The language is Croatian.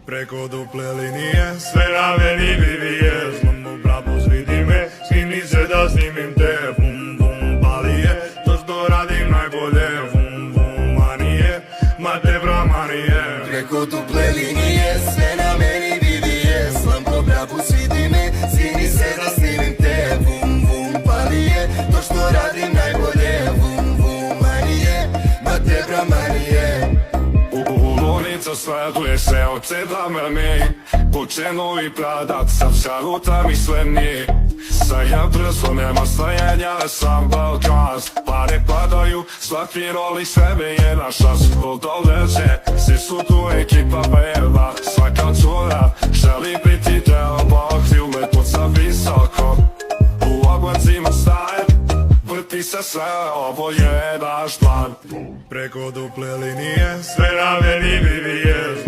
Preko duple linije, sve na meni vivije. Slomno bravo zvidi me, skini se da snimim te. Vum vum palije, to što radim najbolje. Vum vum manije, mate bramanije. Preko duple linije, sve na meni vivije. Slomno bravo zvidi me, skini se da snimim te. Vum vum palije, to što radim najbolje. Vum vum manije, mate bramanije. Ulica sleduje se od sedamrni, Pučenovi pradac, sam šaruta misleni. Saja brzo, nema stajanja, sam Balkans. Pare padaju, svaki roli sebe je naš šans. Doleže, svi su tu ekipa bela. Svaka cura želi biti deo Bog, lepoca visoko u oblacima staje. Vrti se sve, ovo je naš plan. Preko duple linije, sve na meni vivije.